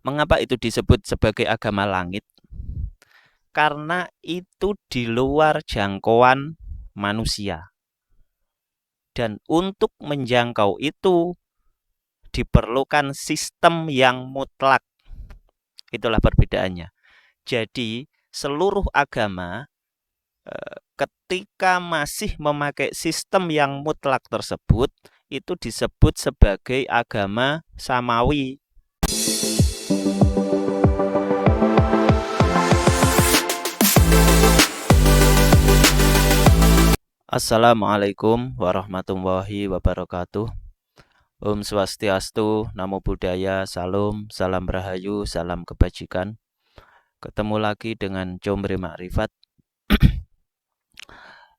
Mengapa itu disebut sebagai agama langit? Karena itu di luar jangkauan manusia. Dan untuk menjangkau itu diperlukan sistem yang mutlak. Itulah perbedaannya. Jadi seluruh agama ketika masih memakai sistem yang mutlak tersebut, itu disebut sebagai agama samawi. Assalamualaikum warahmatullahi wabarakatuh. Om Swastiastu, Namo Buddhaya, Salam Rahayu, Salam Kebajikan. Ketemu lagi dengan Combre Makrifat.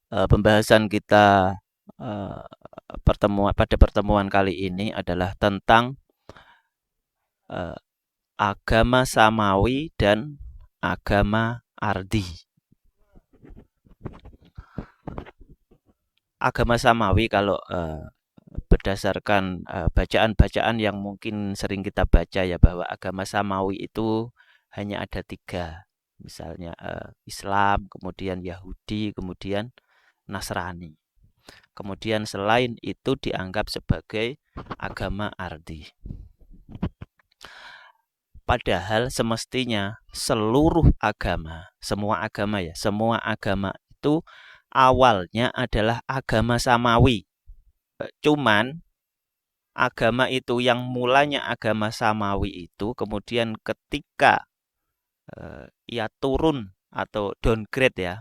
Pembahasan kita pada pertemuan kali ini adalah tentang agama samawi dan agama ardi. Agama samawi kalau berdasarkan bacaan-bacaan yang mungkin sering kita baca ya, bahwa agama samawi itu hanya ada 3. Misalnya Islam, kemudian Yahudi, kemudian Nasrani. Kemudian selain itu dianggap sebagai agama ardi. Padahal semestinya seluruh agama, semua agama itu awalnya adalah agama samawi. Cuman agama itu yang mulanya agama samawi itu kemudian ketika ia turun atau downgrade ya,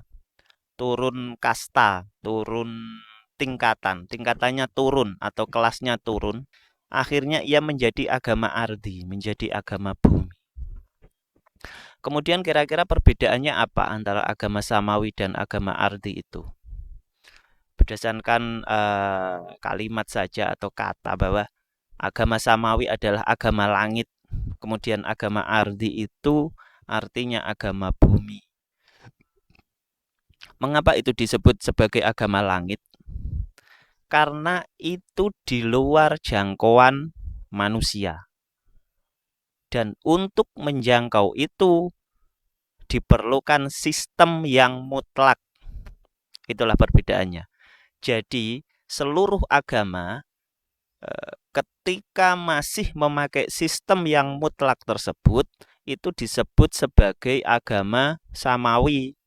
turun kasta, turun tingkatannya turun atau kelasnya turun, akhirnya ia menjadi agama ardi, menjadi agama bumi. Kemudian kira-kira perbedaannya apa antara agama samawi dan agama ardi itu? Berdasarkan kalimat saja atau kata bahwa agama samawi adalah agama langit, kemudian agama ardi itu artinya agama bumi. Mengapa itu disebut sebagai agama langit? Karena itu di luar jangkauan manusia. Dan untuk menjangkau itu diperlukan sistem yang mutlak. Itulah perbedaannya. Jadi seluruh agama ketika masih memakai sistem yang mutlak tersebut, itu disebut sebagai agama samawi.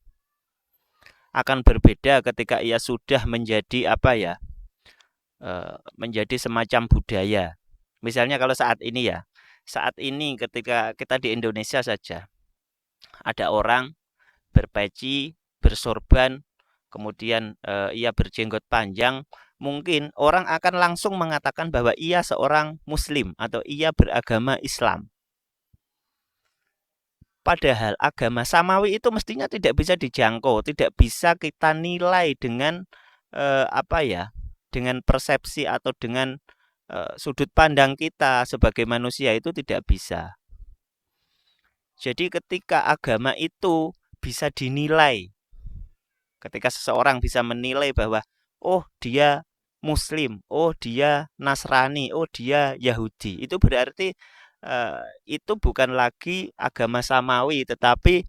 Akan berbeda ketika ia sudah menjadi menjadi semacam budaya. Misalnya kalau saat ini ketika kita di Indonesia saja, ada orang berpeci, bersorban, kemudian ia berjenggot panjang, mungkin orang akan langsung mengatakan bahwa ia seorang muslim atau ia beragama Islam. Padahal agama samawi itu mestinya tidak bisa dijangkau, tidak bisa kita nilai dengan dengan persepsi atau dengan sudut pandang kita sebagai manusia, itu tidak bisa. Jadi ketika agama itu bisa dinilai, ketika seseorang bisa menilai bahwa oh dia Muslim, oh dia Nasrani, oh dia Yahudi, itu berarti itu bukan lagi agama samawi, tetapi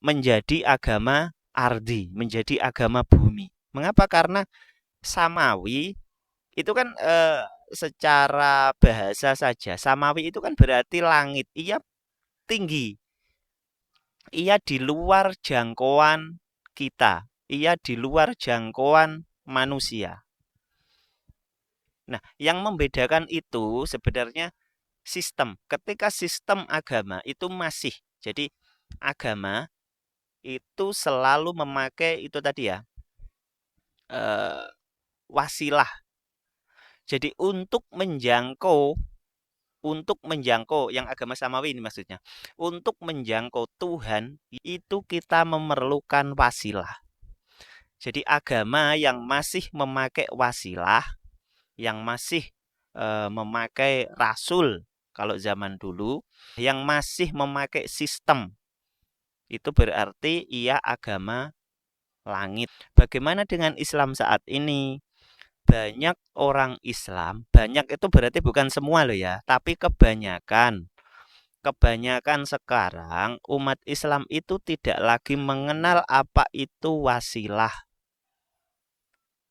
menjadi agama ardi, menjadi agama bumi. Mengapa? Karena samawi itu kan secara bahasa saja, samawi itu kan berarti langit, ia tinggi, ia di luar jangkauan kita, ia di luar jangkauan manusia. Nah, yang membedakan itu sebenarnya sistem. Ketika sistem agama itu masih, jadi agama itu selalu memakai itu tadi ya, wasilah. Jadi untuk menjangkau yang agama samawi ini maksudnya, untuk menjangkau Tuhan itu kita memerlukan wasilah. Jadi agama yang masih memakai wasilah, yang masih memakai rasul kalau zaman dulu, yang masih memakai sistem, itu berarti ia agama langit. Bagaimana dengan Islam saat ini? Banyak orang Islam, banyak itu berarti bukan semua loh ya, tapi kebanyakan kebanyakan sekarang umat Islam itu tidak lagi mengenal apa itu wasilah.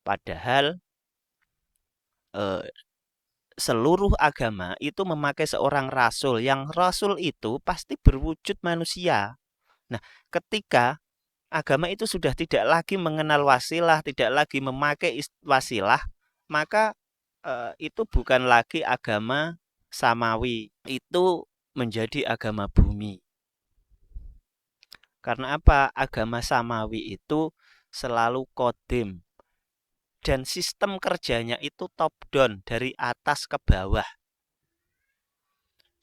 Padahal eh, seluruh agama itu memakai seorang rasul. Yang rasul itu pasti berwujud manusia. Nah, ketika agama itu sudah tidak lagi mengenal wasilah, tidak lagi memakai wasilah, maka itu bukan lagi agama samawi. Itu menjadi agama bumi. Karena apa? Agama samawi itu selalu kodim. Dan sistem kerjanya itu top down, dari atas ke bawah.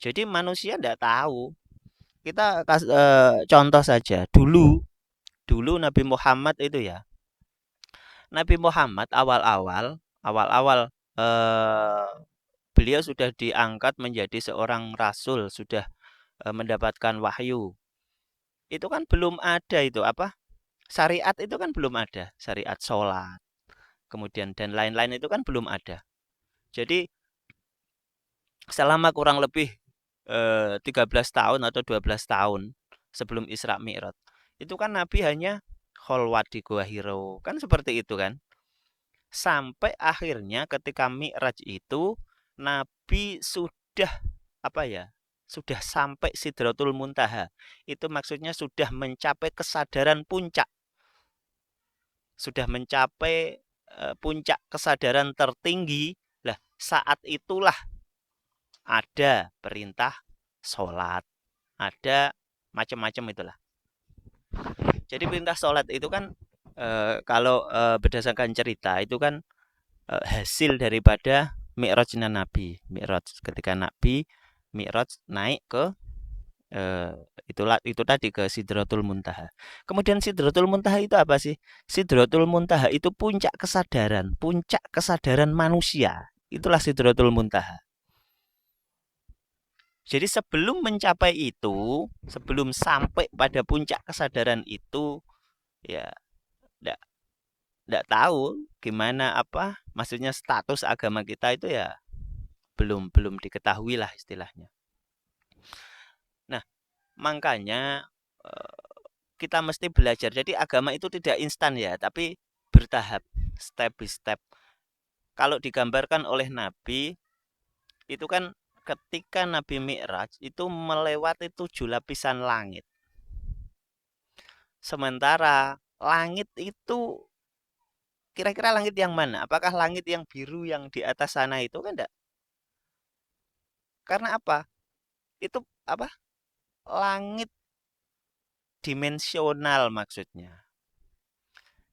Jadi manusia tidak tahu. Kita contoh saja. Dulu Nabi Muhammad itu ya. Nabi Muhammad awal-awal beliau sudah diangkat menjadi seorang rasul, sudah mendapatkan wahyu. Itu kan belum ada itu apa? Syariat itu kan belum ada, syariat sholat, kemudian dan lain-lain itu kan belum ada. Jadi selama kurang lebih 13 tahun atau 12 tahun sebelum Isra Mi'raj, itu kan Nabi hanya kholwat di Gua Hiro, kan seperti itu kan. Sampai akhirnya ketika Mi'raj itu Nabi sudah apa ya? Sudah sampai Sidratul Muntaha. Itu maksudnya sudah mencapai kesadaran puncak. Sudah mencapai puncak kesadaran tertinggi. Lah, saat itulah ada perintah sholat. Ada macam-macam itulah. Jadi perintah sholat itu kan kalau berdasarkan cerita itu kan hasil daripada Mi'rajnya Nabi. Mi'raj ketika Nabi Mi'raj naik ke itu tadi ke Sidratul Muntaha. Kemudian Sidratul Muntaha itu apa sih? Sidratul Muntaha itu puncak kesadaran manusia. Itulah Sidratul Muntaha. Jadi sebelum mencapai itu, sebelum sampai pada puncak kesadaran itu, ya tidak tahu gimana apa, maksudnya status agama kita itu ya belum diketahui lah istilahnya. Nah, makanya kita mesti belajar. Jadi agama itu tidak instan ya, tapi bertahap, step by step. Kalau digambarkan oleh Nabi, itu kan ketika Nabi Mi'raj itu melewati 7 lapisan langit. Sementara langit itu kira-kira langit yang mana? Apakah langit yang biru yang di atas sana itu kan enggak? Karena apa? Itu apa? Langit dimensional maksudnya.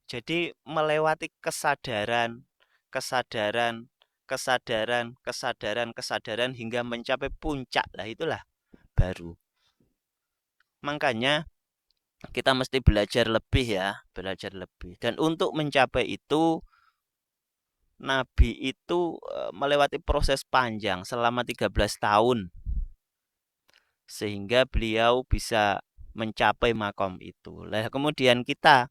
Jadi melewati kesadaran hingga mencapai puncak lah, itulah baru. Makanya kita mesti belajar lebih ya, belajar lebih. Dan untuk mencapai itu Nabi itu melewati proses panjang selama 13 tahun. Sehingga beliau bisa mencapai makom itu. Lah kemudian kita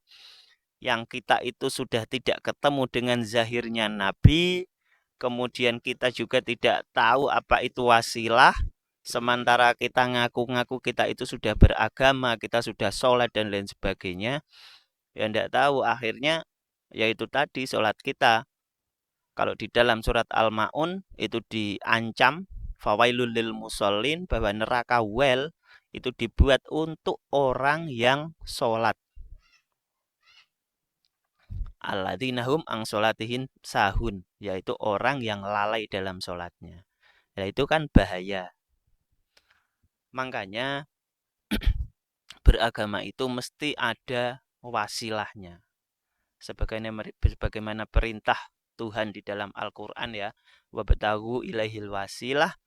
itu sudah tidak ketemu dengan zahirnya Nabi, kemudian kita juga tidak tahu apa itu wasilah, sementara kita ngaku-ngaku kita itu sudah beragama, kita sudah sholat dan lain sebagainya, ya tidak tahu akhirnya yaitu tadi sholat kita. Kalau di dalam surat Al-Ma'un itu diancam fawailul lil musallin, bahwa neraka wel itu dibuat untuk orang yang sholat. Alladzina hum ang sholatihin sahun, yaitu orang yang lalai dalam sholatnya. Nah, itu kan bahaya. Makanya beragama itu mesti ada wasilahnya. Sebagaimana perintah Tuhan di dalam Al-Quran ya, wabtaghu ilaihil wasilah,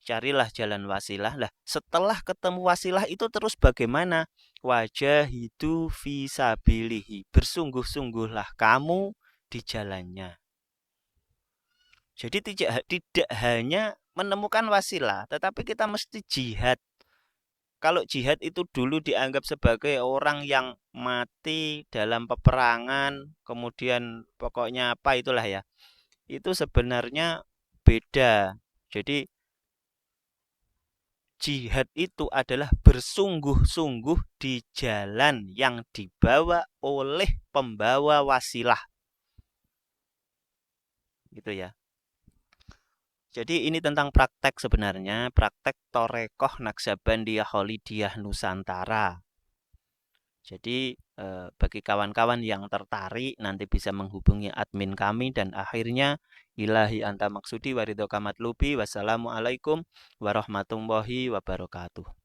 carilah jalan wasilah. Lah, setelah ketemu wasilah itu terus bagaimana? Wajahidu fisabilihi, bersungguh-sungguhlah kamu di jalannya. Jadi tidak hanya menemukan wasilah, tetapi kita mesti jihad. Kalau jihad itu dulu dianggap sebagai orang yang mati dalam peperangan, kemudian pokoknya apa itulah ya. Itu sebenarnya beda. Jadi jihad itu adalah bersungguh-sungguh di jalan yang dibawa oleh pembawa wasilah. Gitu ya. Jadi ini tentang praktek sebenarnya, praktek Torekoh Naksabandiyah Kholidiyah Nusantara. Jadi bagi kawan-kawan yang tertarik nanti bisa menghubungi admin kami dan akhirnya ilahi anta maksudi waridhoka matlubi. Wassalamualaikum warahmatullahi wabarakatuh.